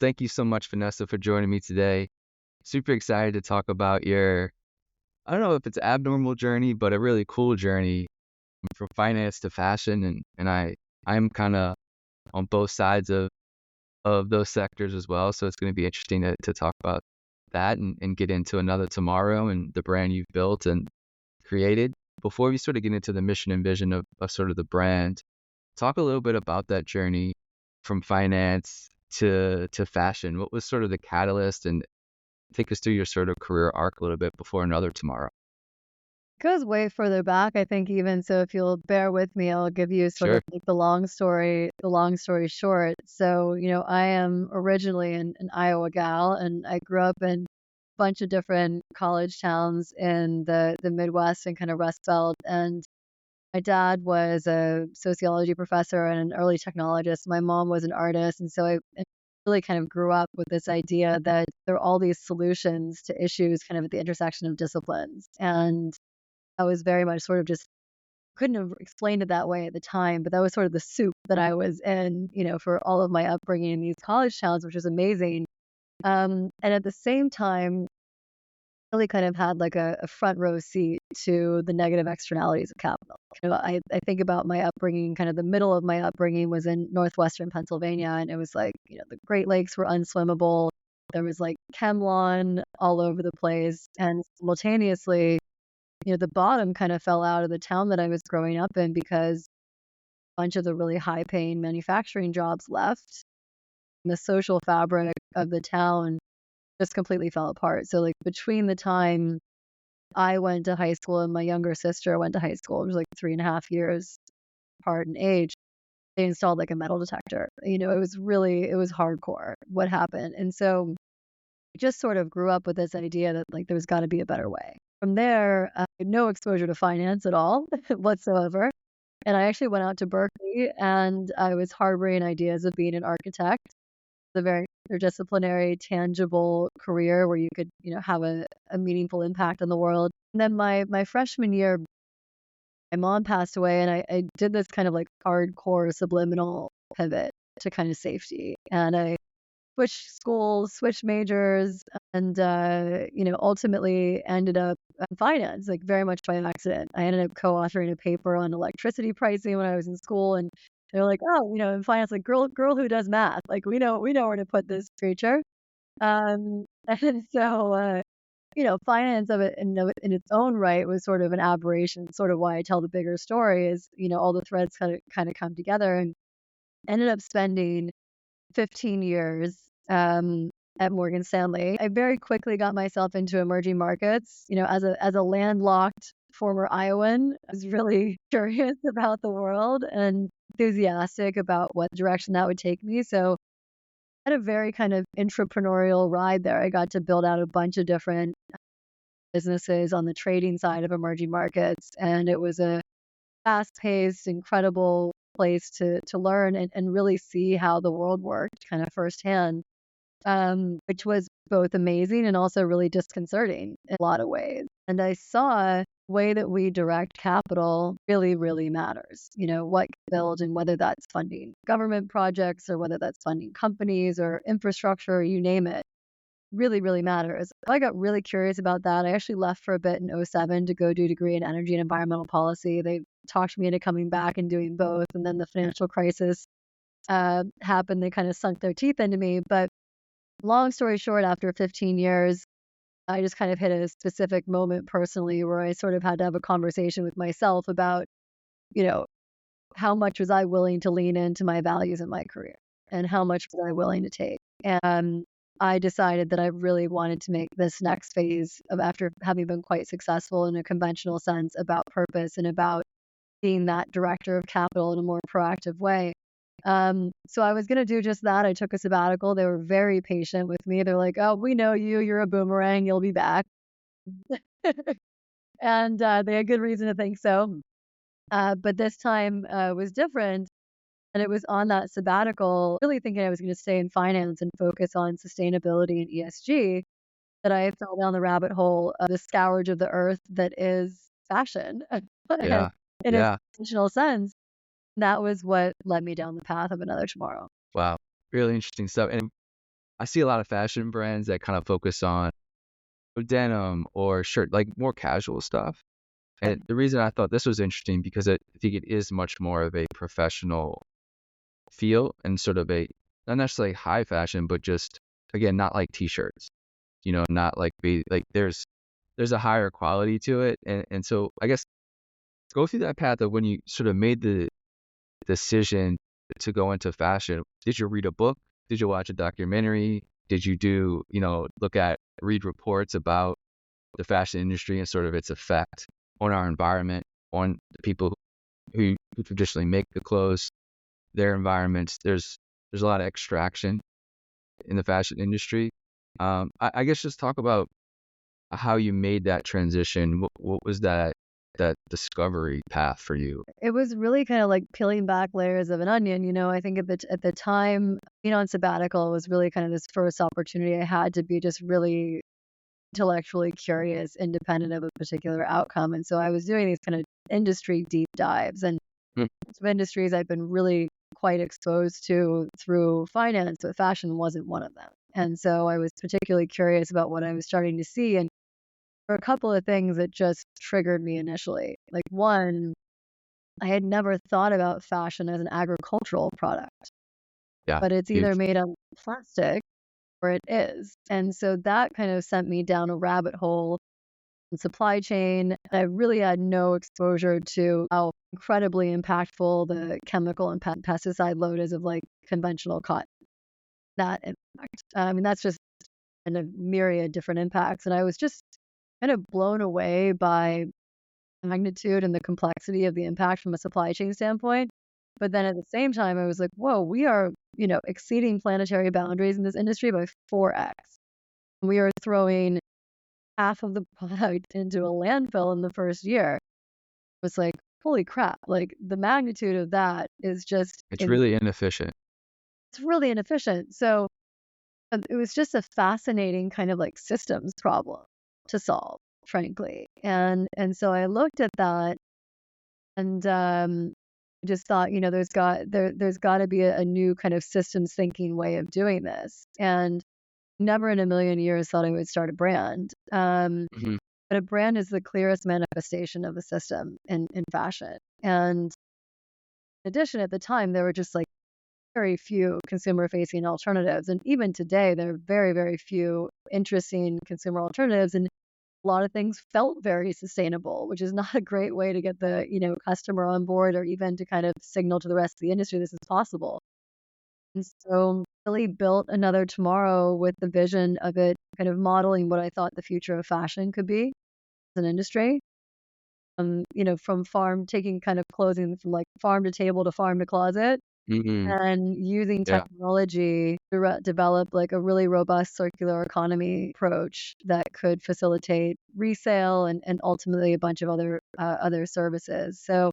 Thank you so much, Vanessa, for joining me today. Super excited to talk about your, I don't know if it's abnormal journey, but a really cool journey from finance to fashion. I'm kind of on both sides of those sectors as well. So it's going to be interesting to talk about that and get into another tomorrow and the brand you've built and created. Before we sort of get into the mission and vision of sort of the brand, talk a little bit about that journey from finance to fashion. What was sort of the catalyst, and take us through your sort of career arc a little bit before another tomorrow. Goes way further back, I think even so if you'll bear with me, I'll give you sort Sure. of like the long story short. So, I am originally an Iowa gal and I grew up in a bunch of different college towns in the Midwest and kind of Rust Belt. And my dad was a sociology professor and an early technologist. My mom was an artist. And so I really kind of grew up with this idea that there are all these solutions to issues kind of at the intersection of disciplines. And I was very much sort of just couldn't have explained it that way at the time, but that was sort of the soup that I was in, for all of my upbringing in these college towns, which was amazing. And at the same time, really kind of had like a front row seat to the negative externalities of capital. I think about my upbringing, kind of the middle of my upbringing was in northwestern Pennsylvania, and it was like, the Great Lakes were unswimmable. There was like chemlon all over the place. And simultaneously, the bottom kind of fell out of the town that I was growing up in because a bunch of the really high paying manufacturing jobs left. And the social fabric of the town just completely fell apart. So, like, between the time I went to high school and my younger sister went to high school, it was like 3.5 years apart in age, they installed like a metal detector. It was hardcore what happened. And so I just sort of grew up with this idea that like there's got to be a better way. From there, I had no exposure to finance at all whatsoever. And I actually went out to Berkeley and I was harboring ideas of being an architect, a very interdisciplinary, tangible career where you could, have a meaningful impact on the world. And then my freshman year, my mom passed away and I did this kind of like hardcore subliminal pivot to kind of safety. And I switched schools, switched majors, and ultimately ended up in finance, like very much by accident. I ended up co-authoring a paper on electricity pricing when I was in school, and they're like, "Oh, in finance, like girl who does math, like we know where to put this creature." And so finance of it in its own right was sort of an aberration. Sort of why I tell the bigger story is all the threads kind of come together, and ended up spending 15 years at Morgan Stanley. I very quickly got myself into emerging markets. As a landlocked former Iowan, I was really curious about the world and enthusiastic about what direction that would take me. So I had a very kind of entrepreneurial ride there. I got to build out a bunch of different businesses on the trading side of emerging markets, and it was a fast-paced, incredible place to learn and really see how the world worked kind of firsthand, which was both amazing and also really disconcerting in a lot of ways. And I saw the way that we direct capital really, really matters. What can build and whether that's funding government projects or whether that's funding companies or infrastructure, you name it, really, really matters. I got really curious about that. I actually left for a bit in '07 to go do a degree in energy and environmental policy. They talked me into coming back and doing both. And then the financial crisis happened. They kind of sunk their teeth into me. But long story short, after 15 years, I just kind of hit a specific moment personally where I sort of had to have a conversation with myself about, you know, how much was I willing to lean into my values in my career and how much was I willing to take. And I decided that I really wanted to make this next phase of after having been quite successful in a conventional sense about purpose and about being that director of capital in a more proactive way. So I was going to do just that. I took a sabbatical. They were very patient with me. They're like, "Oh, we know you. You're a boomerang. You'll be back." And they had good reason to think so. But this time was different. And it was on that sabbatical, really thinking I was going to stay in finance and focus on sustainability and ESG, that I fell down the rabbit hole of the scourge of the earth that is fashion Yeah. in a Yeah. traditional sense. That was what led me down the path of another tomorrow. Wow. Really interesting stuff. And I see a lot of fashion brands that kind of focus on denim or shirt, like more casual stuff. And the reason I thought this was interesting because I think it is much more of a professional feel and sort of a not necessarily high fashion, but just again, not like t-shirts, not like like there's a higher quality to it. And so I guess go through that path of when you sort of made the decision to go into fashion. Did you read a book? Did you watch a documentary? Did you read reports about the fashion industry and sort of its effect on our environment, on the people who traditionally make the clothes, their environments? There's a lot of extraction in the fashion industry. I guess just talk about how you made that transition. What was that discovery path for you? It was really kind of like peeling back layers of an onion. I think at the time, on sabbatical was really kind of this first opportunity I had to be just really intellectually curious, independent of a particular outcome. And so I was doing these kind of industry deep dives, and Mm. some industries I've been really quite exposed to through finance, but fashion wasn't one of them. And so I was particularly curious about what I was starting to see. And there were a couple of things that just triggered me initially. Like, one, I had never thought about fashion as an agricultural product, Yeah, but it's either huge. made of plastic or it is. And so that kind of sent me down a rabbit hole in supply chain. I really had no exposure to how incredibly impactful the chemical and pesticide load is of like conventional cotton. That impact. I mean, that's just kind of myriad different impacts. And I was just kind of blown away by the magnitude and the complexity of the impact from a supply chain standpoint. But then at the same time, I was like, whoa, we are, exceeding planetary boundaries in this industry by 4x. We are throwing half of the product into a landfill in the first year. It was like, holy crap, like the magnitude of that is just, It's really inefficient. it's really inefficient. So it was just a fascinating kind of like systems problem to solve, frankly. And so I looked at that and just thought, there's got to be a new kind of systems thinking way of doing this. And never in a million years thought I would start a brand. Mhm. But a brand is the clearest manifestation of the system in fashion. And in addition, at the time, there were just like very few consumer facing alternatives. And even today, there are very, very few interesting consumer alternatives. And a lot of things felt very sustainable, which is not a great way to get the, customer on board or even to kind of signal to the rest of the industry this is possible. And so really built another tomorrow with the vision of it kind of modeling what I thought the future of fashion could be as an industry. From farm, taking kind of clothing from like farm to table to farm to closet, Mhm. and using Yeah. technology to develop like a really robust circular economy approach that could facilitate resale and ultimately a bunch of other services. So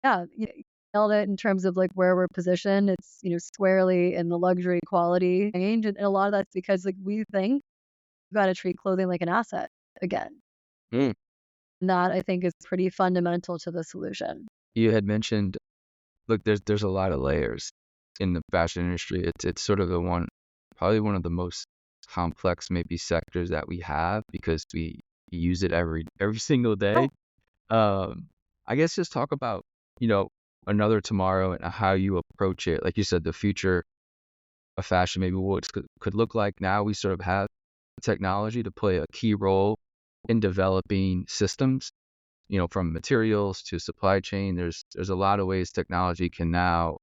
yeah, you nailed it in terms of like where we're positioned. It's squarely in the luxury quality range, and a lot of that's because like we think we've got to treat clothing like an asset again. Mm. And that I think is pretty fundamental to the solution. You had mentioned, look, there's a lot of layers in the fashion industry. It's sort of probably one of the most complex maybe sectors that we have because we use it every single day. Oh, Um, I guess just talk about, you know, another tomorrow and how you approach it. Like you said, the future of fashion, maybe what it could look like. Now we sort of have technology to play a key role in developing systems, from materials to supply chain. There's a lot of ways technology can now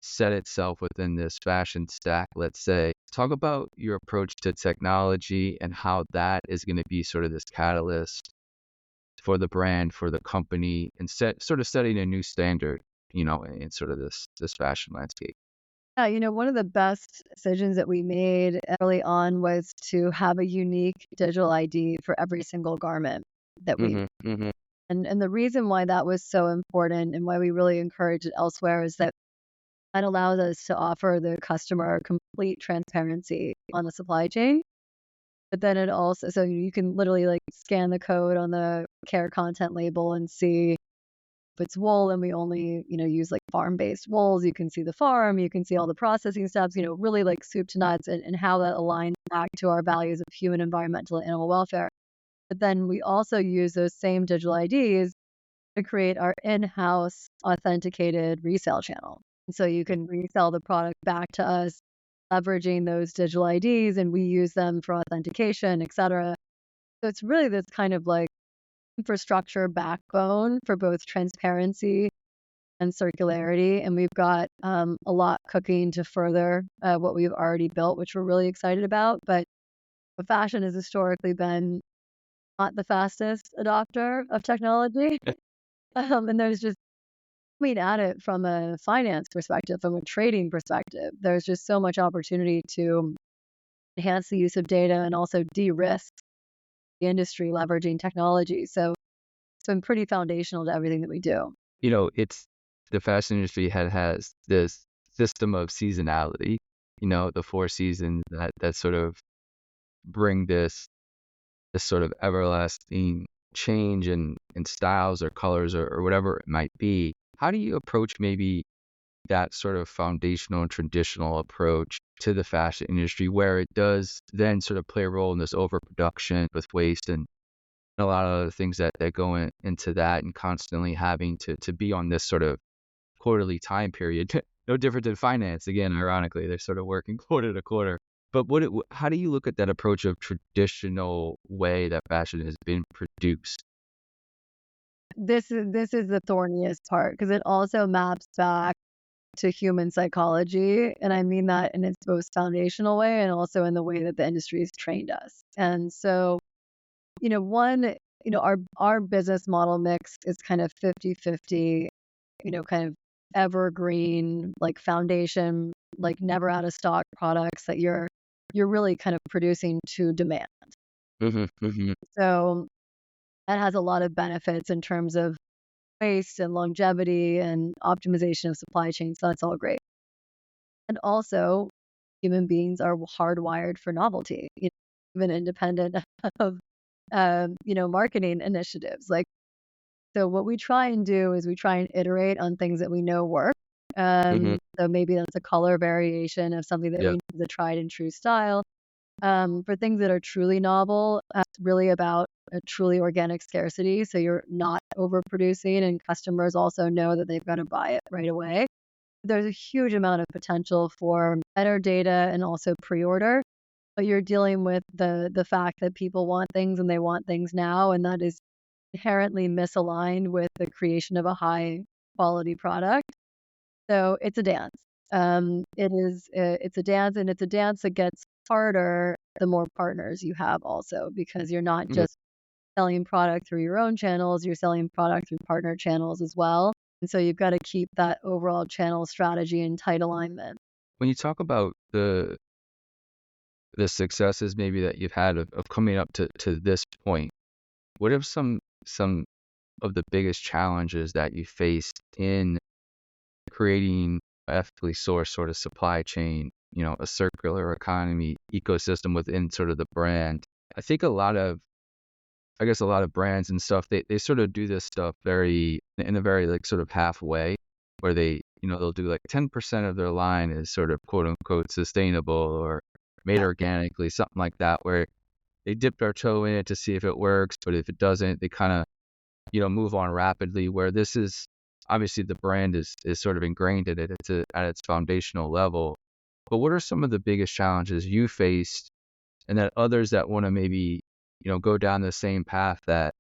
set itself within this fashion stack, let's say. Talk about your approach to technology and how that is going to be sort of this catalyst for the brand, for the company, and sort of setting a new standard, in sort of this fashion landscape. yeah, one of the best decisions that we made early on was to have a unique digital ID for every single garment that we Mhm, mhm, and the reason why that was so important and why we really encourage it elsewhere is that that allows us to offer the customer complete transparency on the supply chain. But then it also, so you can literally like scan the code on the care content label and see if it's wool and we only, use like farm-based wools, you can see the farm, you can see all the processing steps, really like soup to nuts and how that aligns back to our values of human, environmental, and animal welfare. But then we also use those same digital IDs to create our in-house authenticated resale channel. And so you can resell the product back to us, leveraging those digital IDs, and we use them for authentication, et cetera. So it's really this kind of like infrastructure backbone for both transparency and circularity. And we've got a lot cooking to further what we've already built, which we're really excited about. But fashion has historically been not the fastest adopter of technology. And there's just coming at it from a finance perspective, from a trading perspective, there's just so much opportunity to enhance the use of data and also de-risk the industry leveraging technology. So it's been pretty foundational to everything that we do. It's the fashion industry has this system of seasonality, the 4 seasons that sort of bring this sort of everlasting change in styles or colors or whatever it might be. How do you approach maybe that sort of foundational and traditional approach to the fashion industry where it does then sort of play a role in this overproduction with waste and a lot of other things that go into that, and constantly having to be on this sort of quarterly time period? No different than finance. Again, ironically, they're sort of working quarter to quarter. But how do you look at that approach of traditional way that fashion has been produced? This is the thorniest part because it also maps back to human psychology, and I mean that in its most foundational way and also in the way that the industry has trained us. And so, one, our business model mix is kind of 50/50, kind of evergreen, like foundation, like never out of stock products that you're really kind of producing to demand. Hmm. Hmm. So that has a lot of benefits in terms of waste and longevity and optimization of supply chains. So that's all great. And also, human beings are hardwired for novelty, even independent of, marketing initiatives. Like, so what we try and do is we try and iterate on things that we know work. Hmm. So maybe that's a color variation of something that we Yeah. know is a tried and true style. For things that are truly novel, it's really about a truly organic scarcity. So you're not overproducing, and customers also know that they've got to buy it right away. There's a huge amount of potential for better data and also pre-order, but you're dealing with the fact that people want things and they want things now, and that is inherently misaligned with the creation of a high quality product. So it's a dance. It's a dance, and it's a dance that gets harder the more partners you have also, because you're not Yeah. just selling product through your own channels, you're selling product through partner channels as well. And so you've got to keep that overall channel strategy in tight alignment. When you talk about the successes maybe that you've had of coming up to this point, what are some of the biggest challenges that you faced in creating an ethically sourced sort of supply chain, a circular economy ecosystem within sort of the brand? I think I guess a lot of brands and stuff, they sort of do this stuff in a very like sort of halfway, where they'll do like 10% of their line is sort of quote unquote sustainable or made Yeah. organically, something like that, where they dip their toe in it to see if it works, but if it doesn't, they kind of, move on rapidly. Where this is obviously the brand is sort of ingrained in it. At its foundational level. But what are some of the biggest challenges you faced, and that others that want to maybe, go down the same path that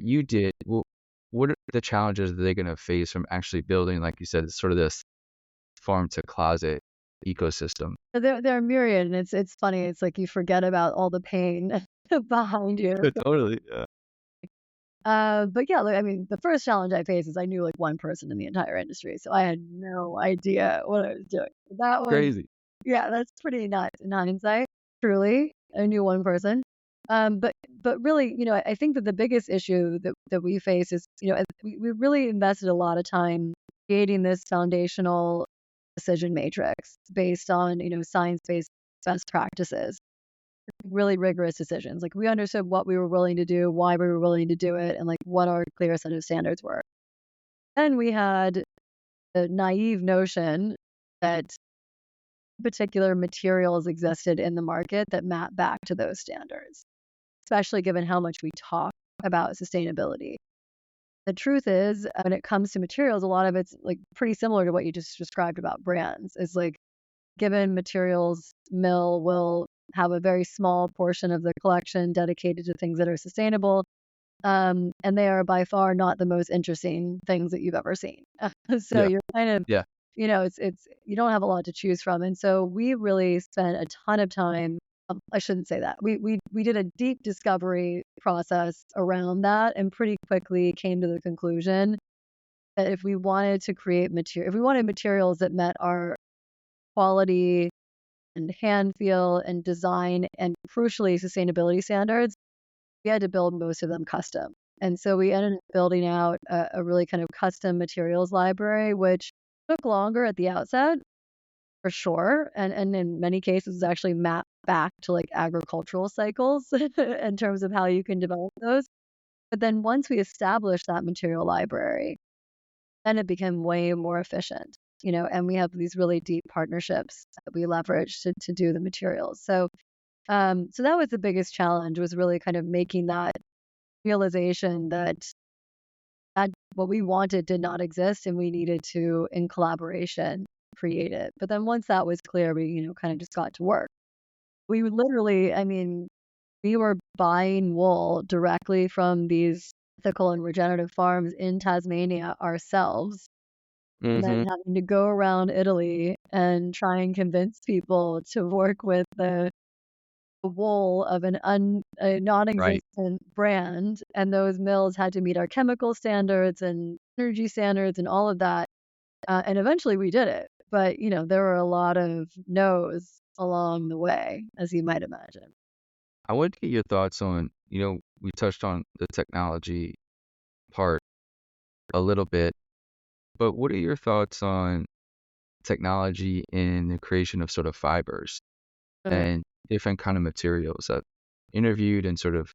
you did? What are the challenges that they're going to face from actually building, like you said, sort of this farm to closet ecosystem? So they're myriad, and it's funny. It's like you forget about all the pain behind you. Totally. Yeah. But yeah, like, I mean, the first challenge I faced is I knew like one person in the entire industry, so I had no idea what I was doing. That was, Crazy. yeah, that's pretty nuts in hindsight. Truly, I knew one person. But really, I think that the biggest issue that we face is, we really invested a lot of time creating this foundational decision matrix based on, science-based best practices, really rigorous decisions. Like we understood what we were willing to do, why we were willing to do it, and like what our clear set of standards were. Then we had the naive notion that particular materials existed in the market that map back to those standards, especially given how much we talk about sustainability. The truth is, when it comes to materials, a lot of it's like pretty similar to what you just described about brands. Is like given materials mill will have a very small portion of the collection dedicated to things that are sustainable. And they are by far not the most interesting things that you've ever seen. So Yeah. you're kind of, Yeah. it's you don't have a lot to choose from. And so we really spent a ton of time. I shouldn't say that. We did a deep discovery process around that, and pretty quickly came to the conclusion that if we wanted to create material, if we wanted materials that met our quality and hand feel and design and crucially sustainability standards, we had to build most of them custom. And so we ended up building out a really kind of custom materials library, which took longer at the outset, for sure. And in many cases, actually mapped back to like agricultural cycles in terms of how you can develop those. But then once we established that material library, then it became way more efficient, and we have these really deep partnerships that we leverage to do the materials. So that was the biggest challenge, was really kind of making that realization that what we wanted did not exist and we needed to, in collaboration, create it. But then once that was clear, we, kind of just got to work. We would literally, I mean, we were buying wool directly from these ethical and regenerative farms in Tasmania ourselves, and then Mm-hmm. having to go around Italy and try and convince people to work with the wool of a Right. non-existent brand, and those mills had to meet our chemical standards and energy standards and all of that. And eventually we did it. But, there were a lot of no's along the way, as you might imagine. I would get your thoughts on, we touched on the technology part a little bit, but what are your thoughts on technology in the creation of sort of fibers Mm, and different kind of materials? I've interviewed and sort of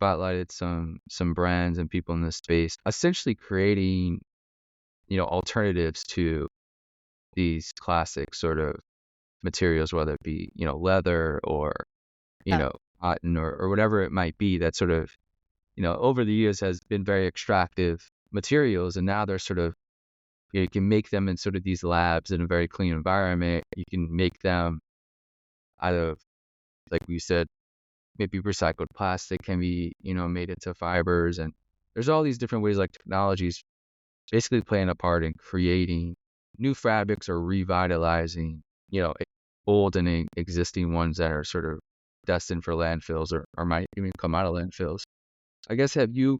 spotlighted some brands and people in this space, essentially creating, alternatives to these classic sort of materials, whether it be, leather or, you yeah. know, cotton or whatever it might be, that sort of, over the years has been very extractive materials. And now they're sort of, you can make them in sort of these labs in a very clean environment. You can make them out of, like we said, maybe recycled plastic can be, made into fibers. And there's all these different ways, like technologies basically playing a part in creating new fabrics or revitalizing, old and existing ones that are sort of destined for landfills or might even come out of landfills. I guess, have you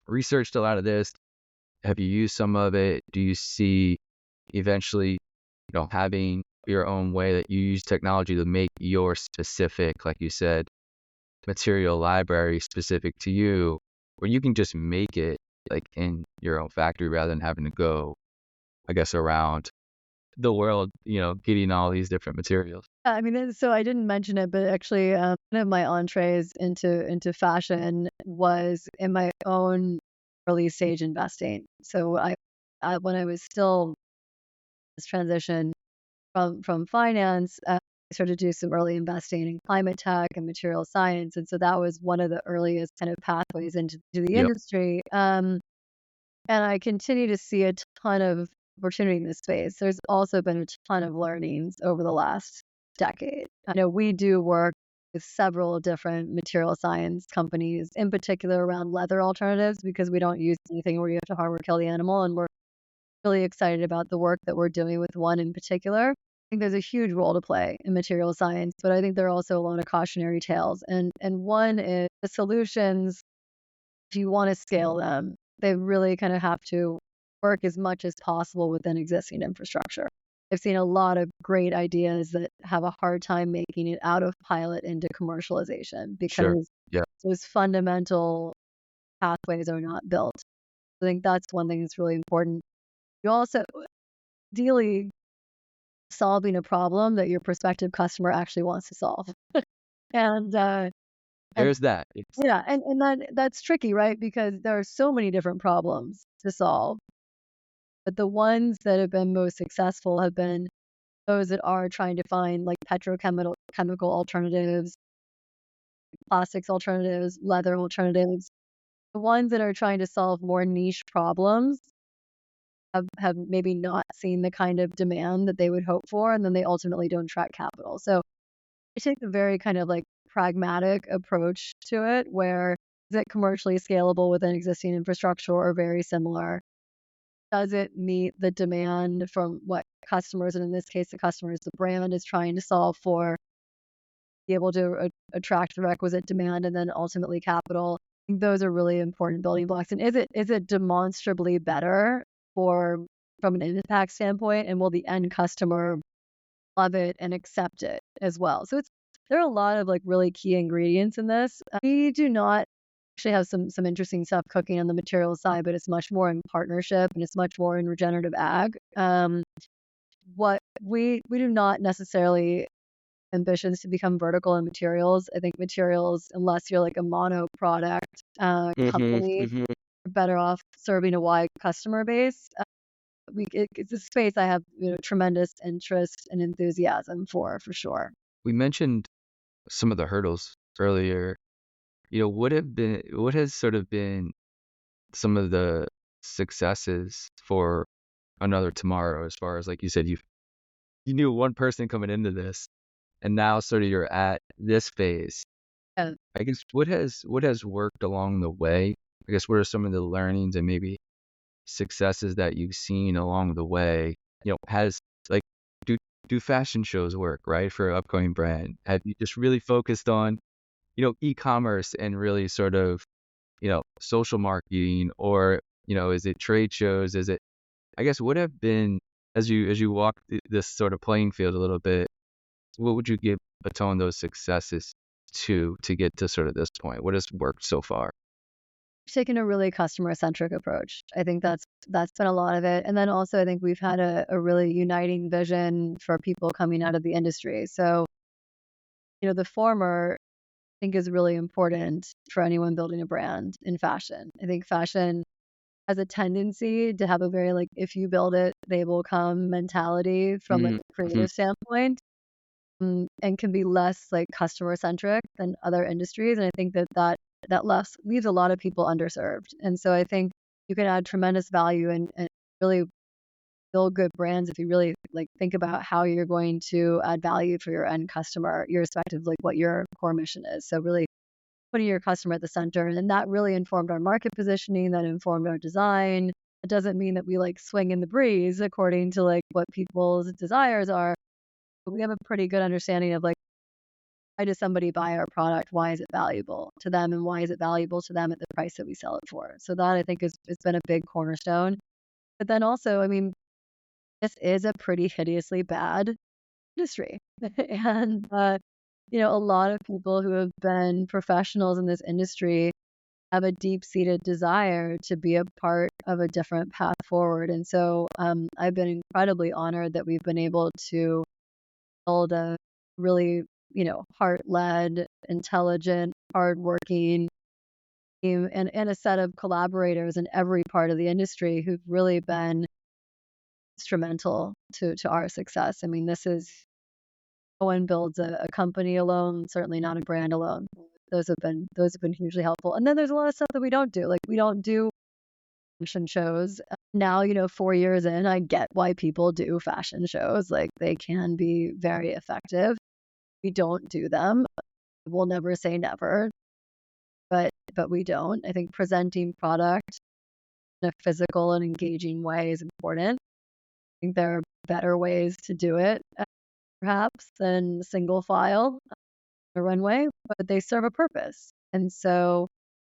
researched a lot of this? Have you used some of it? Do you see eventually, having your own way that you use technology to make your specific, like you said, material library specific to you, where you can just make it like in your own factory rather than having to go, I guess, around the world, getting all these different materials? I mean, so I didn't mention it, but actually, one of my entrees into fashion was in my own early stage investing. So when I was still this transition from finance, I started to do some early investing in climate tech and material science, and so that was one of the earliest kind of pathways into to the Yep. industry. And I continue to see a ton of opportunity in this space. There's also been a ton of learnings over the last decade. I know we do work with several different material science companies, in particular around leather alternatives, because we don't use anything where you have to harm or kill the animal, and we're really excited about the work that we're doing with one in particular. I think there's a huge role to play in material science, but I think there are also a lot of cautionary tales. And one is the solutions, if you want to scale them, they really kind of have to work as much as possible within existing infrastructure. I've seen a lot of great ideas that have a hard time making it out of pilot into commercialization Sure. because Yeah. those fundamental pathways are not built. I think that's one thing that's really important. You also, ideally, solving a problem that your prospective customer actually wants to solve. And and There's that. It's yeah, and that's tricky, right? Because there are so many different problems to solve. But the ones that have been most successful have been those that are trying to find like chemical alternatives, plastics alternatives, leather alternatives. The ones that are trying to solve more niche problems have maybe not seen the kind of demand that they would hope for, and then they ultimately don't attract capital. So I take a very kind of like pragmatic approach to it, where is it commercially scalable within existing infrastructure or very similar? Does it meet the demand from what customers, and in this case, the customers, the brand is trying to solve for, be able to attract the requisite demand and then ultimately capital? I think those are really important building blocks. And is it demonstrably better for from an impact standpoint, and will the end customer love it and accept it as well? So there are a lot of like really key ingredients in this. We do not actually have some interesting stuff cooking on the material side, but it's much more in partnership and it's much more in regenerative ag. What we do not necessarily ambitions to become vertical in materials. I think materials, unless you're like a mono product Mm-hmm, company, mm-hmm. are better off serving a wide customer base. It's a space I have, tremendous interest and enthusiasm for sure. We mentioned some of the hurdles earlier. What has sort of been some of the successes for another tomorrow, as far as like you said, you knew one person coming into this, and now sort of you're at this phase. Yeah. I guess what has worked along the way? I guess what are some of the learnings and maybe successes that you've seen along the way? Has like do do fashion shows work, right, for an upcoming brand? Have you just really focused on, e-commerce and really sort of, social marketing, or, is it trade shows? Is it, I guess, what have been, as you walk this sort of playing field a little bit, what would you give atone those successes to get to sort of this point? What has worked so far? Taken a really customer-centric approach. I think that's been a lot of it. And then also I think we've had a really uniting vision for people coming out of the industry. So, the former I think is really important for anyone building a brand in fashion. I think fashion has a tendency to have a very like if you build it, they will come mentality from like Mm-hmm. a creative standpoint, and can be less like customer centric than other industries. And I think that leaves a lot of people underserved. And so I think you can add tremendous value and really build good brands if you really like think about how you're going to add value for your end customer, irrespective of like what your core mission is. So really putting your customer at the center, and that really informed our market positioning, that informed our design. It doesn't mean that we like swing in the breeze according to like what people's desires are, but we have a pretty good understanding of like why does somebody buy our product? Why is it valuable to them, and why is it valuable to them at the price that we sell it for? So that I think is it's been a big cornerstone. But then also, I mean, this is a pretty hideously bad industry. And, a lot of people who have been professionals in this industry have a deep-seated desire to be a part of a different path forward. And so I've been incredibly honored that we've been able to build a really, heart-led, intelligent, hardworking team and a set of collaborators in every part of the industry who've really been instrumental to our success. I mean, this is no one builds a company alone, certainly not a brand alone. Those have been hugely helpful. And then there's a lot of stuff that we don't do. Like we don't do fashion shows. Now, 4 years in, I get why people do fashion shows. Like they can be very effective. We don't do them. We'll never say never, but we don't. I think presenting product in a physical and engaging way is important. I think there are better ways to do it, perhaps, than single file the runway, but they serve a purpose. And so,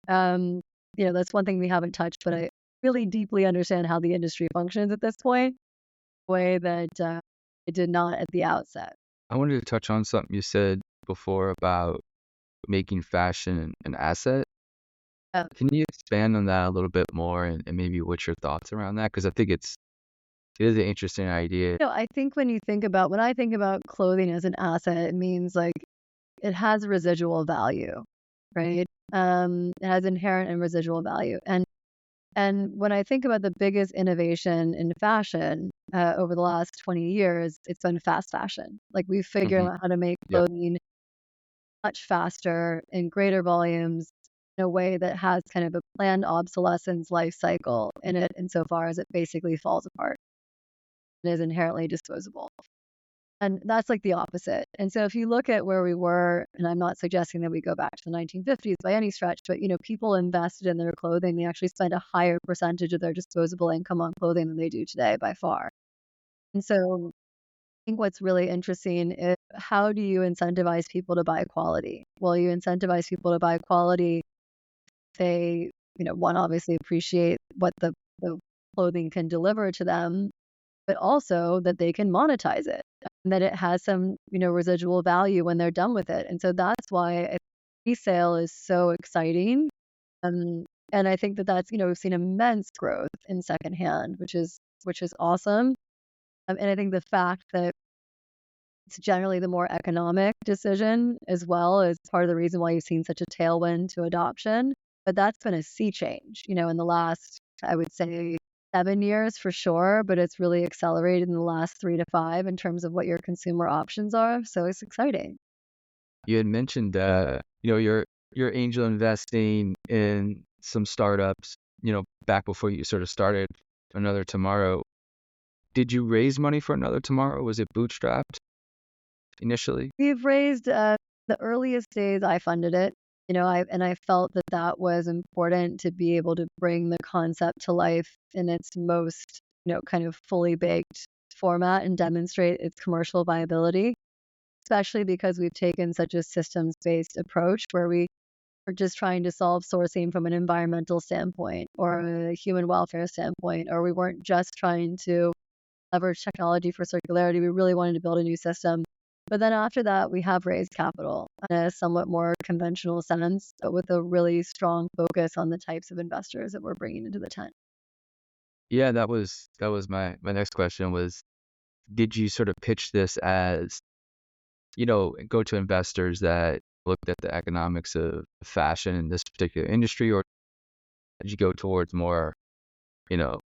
that's one thing we haven't touched, but I really deeply understand how the industry functions at this point, the way that it did not at the outset. I wanted to touch on something you said before about making fashion an asset. Uh, Can you expand on that a little bit more, and maybe what's your thoughts around that? Because I think it is an interesting idea. I think when I think about clothing as an asset, it means like it has residual value, right? It has inherent and residual value. And And when I think about the biggest innovation in fashion over the last 20 years, it's been fast fashion. Like we've figured Hmm. out how to make Yep. clothing much faster in greater volumes in a way that has kind of a planned obsolescence life cycle in it insofar as it basically falls apart and is inherently disposable. And that's like the opposite. And so if you look at where we were, and I'm not suggesting that we go back to the 1950s by any stretch, but people invested in their clothing. They actually spent a higher percentage of their disposable income on clothing than they do today by far. And so I think what's really interesting is how do you incentivize people to buy quality? Well, you incentivize people to buy quality. They, one, obviously appreciate what the clothing can deliver to them, but also that they can monetize it and that it has some, residual value when they're done with it. And so that's why I think resale is so exciting. And I think that that's, we've seen immense growth in secondhand, which is awesome. And I think the fact that it's generally the more economic decision as well is part of the reason why you've seen such a tailwind to adoption. But that's been a sea change, in the last, I would say, 7 years for sure, but it's really accelerated in the last 3 to 5 in terms of what your consumer options are. So it's exciting. You had mentioned, your angel investing in some startups, back before you sort of started Another Tomorrow. Did you raise money for Another Tomorrow? Was it bootstrapped initially? We've raised the earliest days I funded it. I felt that that was important to be able to bring the concept to life in its most, kind of fully baked format and demonstrate its commercial viability, especially because we've taken such a systems-based approach where we are just trying to solve sourcing from an environmental standpoint or a human welfare standpoint, or we weren't just trying to leverage technology for circularity. We really wanted to build a new system. But then after that, we have raised capital in a somewhat more conventional sense, but with a really strong focus on the types of investors that we're bringing into the tent. Yeah, that was my next question was, did you sort of pitch this as, go to investors that looked at the economics of fashion in this particular industry, or did you go towards more, you know,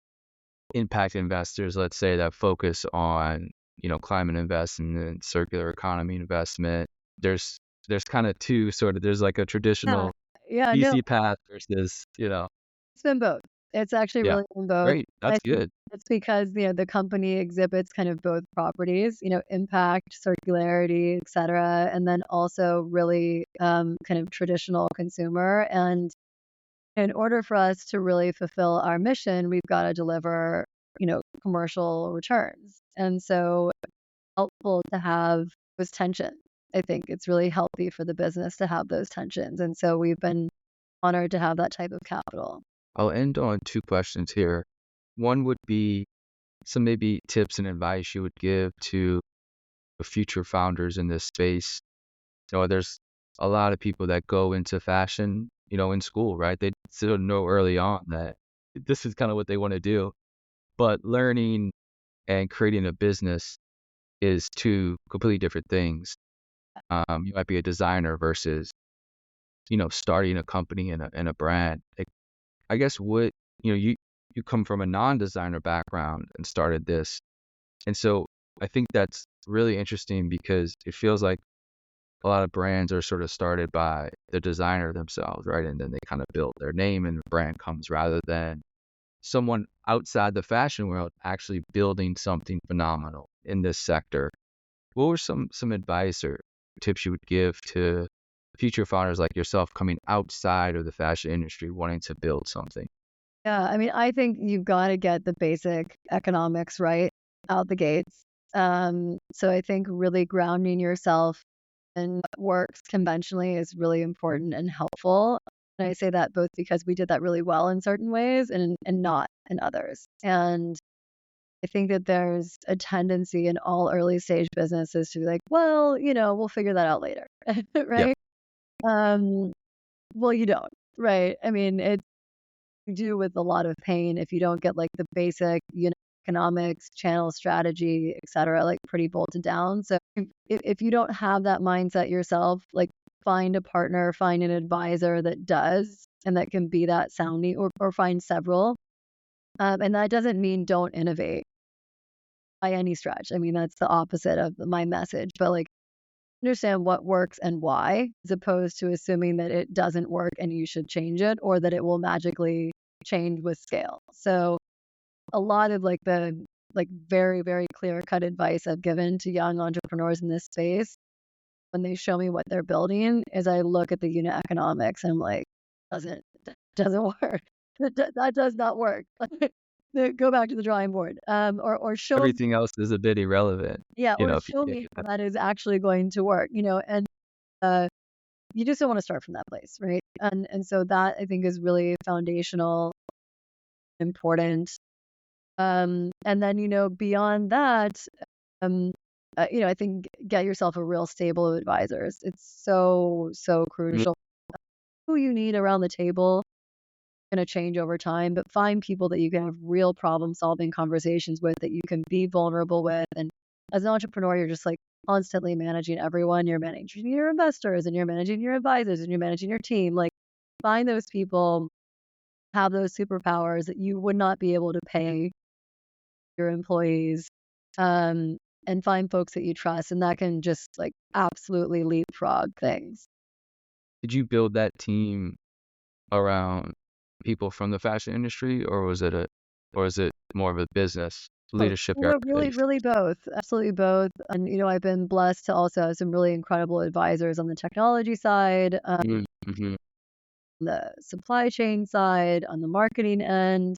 impact investors, let's say, that focus on, climate investment and circular economy investment? There's kind of two sort of, there's like a Yeah. traditional Yeah, no, VC path versus, it's been both. It's actually yeah, really been both. great. I That's think good. it's because, the company exhibits kind of both properties, impact, circularity, et cetera, and then also really kind of traditional consumer. And in order for us to really fulfill our mission, we've got to deliver, commercial returns. And so it's helpful to have those tensions. I think it's really healthy for the business to have those tensions. And so we've been honored to have that type of capital. I'll end on two questions here. One would be some maybe tips and advice you would give to future founders in this space. There's a lot of people that go into fashion, in school, right? They sort of know early on that this is kind of what they want to do. But learning and creating a business is two completely different things. You might be a designer versus, starting a company and a brand. Like, I guess you come from a non-designer background and started this. And so I think that's really interesting because it feels like a lot of brands are sort of started by the designer themselves, right? And then they kind of build their name and the brand comes rather than someone outside the fashion world actually building something phenomenal in this sector. What were some advice or tips you would give to future founders like yourself coming outside of the fashion industry wanting to build something? Yeah, I mean, I think you've got to get the basic economics right out the gates. So I think really grounding yourself in what works conventionally is really important and helpful. And I say that both because we did that really well in certain ways and not in others. And I think that there's a tendency in all early stage businesses to be like, well, we'll figure that out later, Yep. right? Um, well, you don't, right? I mean, it's you do with a lot of pain if you don't get like the basic, economics, channel strategy, et cetera, like pretty bolted down. So if you don't have that mindset yourself, like find a partner, find an advisor that does, and that can be that sounding, or find several. And that doesn't mean don't innovate by any stretch. I mean, that's the opposite of my message, but like understand what works and why, as opposed to assuming that it doesn't work and you should change it or that it will magically change with scale. So a lot of like the very, very clear cut advice I've given to young entrepreneurs in this space when they show me what they're building is I look at the unit economics and I'm like, doesn't doesn't work. That does not work. Go back to the drawing board. Or show, Everything else is a bit irrelevant, yeah, or if you show can't me get how that. that is actually going to work, and uh, you just don't want to start from that place, right? And so that I think is really foundational, important. And then, beyond that, um, I think get yourself a real stable of advisors. It's so, so Mm. crucial. Who you need around the table going to change over time, but find people that you can have real problem solving conversations with, that you can be vulnerable with. And as an entrepreneur, you're just like constantly managing everyone. You're managing your investors and you're managing your advisors and you're managing your team. Like find those people, have those superpowers that you would not be able to pay your employees, um, and find folks that you trust. And that can just like absolutely leapfrog things. Did you build that team around people from the fashion industry, or is it more of a business Oh, leadership area no, that really, you really both. Absolutely both. And, I've been blessed to also have some really incredible advisors on the technology side, Mm-hmm. the supply chain side, on the marketing end.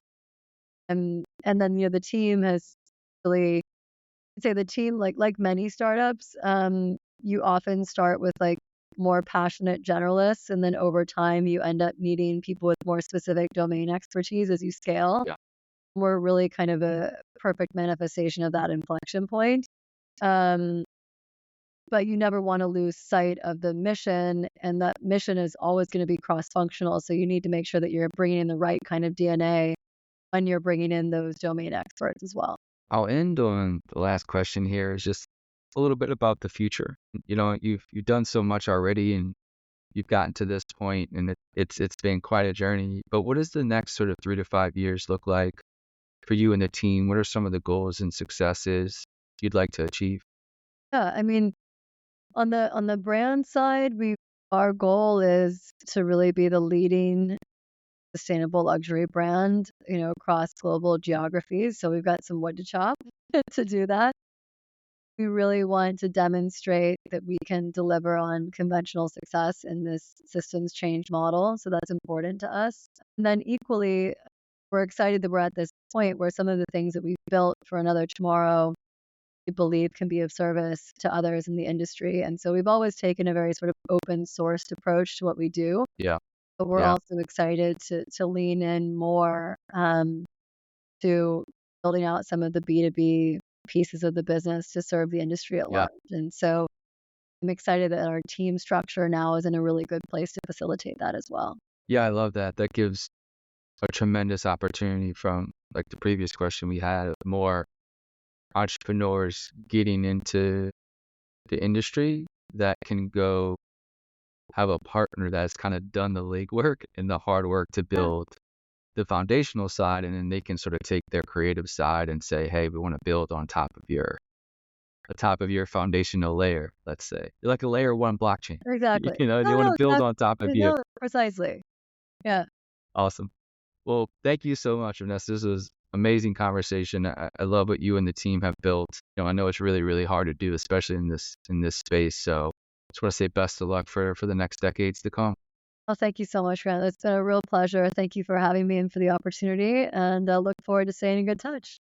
And then, the team has really, I'd say the team, like many startups, you often start with like more passionate generalists, and then over time you end up needing people with more specific domain expertise as you scale. Yeah. We're really kind of a perfect manifestation of that inflection point. Um, but you never want to lose sight of the mission, and that mission is always going to be cross-functional. So you need to make sure that you're bringing in the right kind of DNA when you're bringing in those domain experts as well. I'll end on the last question here is just a little bit about the future. You've done so much already and you've gotten to this point and it's been quite a journey. But what does the next sort of 3 to 5 years look like for you and the team? What are some of the goals and successes you'd like to achieve? Yeah, I mean, on the brand side, our goal is to really be the leading sustainable luxury brand, across global geographies. So we've got some wood to chop to do that. We really want to demonstrate that we can deliver on conventional success in this systems change model. So that's important to us. And then equally, we're excited that we're at this point where some of the things that we've built for another tomorrow we believe can be of service to others in the industry. And so we've always taken a very sort of open sourced approach to what we do, Yeah. but we're Yeah. also excited to lean in more, to building out some of the B2B pieces of the business to serve the industry at Yeah. large. And so I'm excited that our team structure now is in a really good place to facilitate that as well. Yeah, I love that. That gives a tremendous opportunity from like the previous question we had, more entrepreneurs getting into the industry that can go have a partner that's kind of done the legwork and the hard work to Yeah, build the foundational side, and then they can sort of take their creative side and say, hey, we want to build on top of your foundational layer, let's say. You're like a layer one blockchain. exactly. They No, want to no, build on top of you. no, precisely. Yeah. Awesome. Well, thank you so much, Vanessa. This was amazing conversation. I love what you and the team have built. I know it's really, really hard to do, especially in this space. So just want to say best of luck for the next decades to come. Well, thank you so much, Grant. It's been a real pleasure. Thank you for having me and for the opportunity, and I look forward to staying in good touch.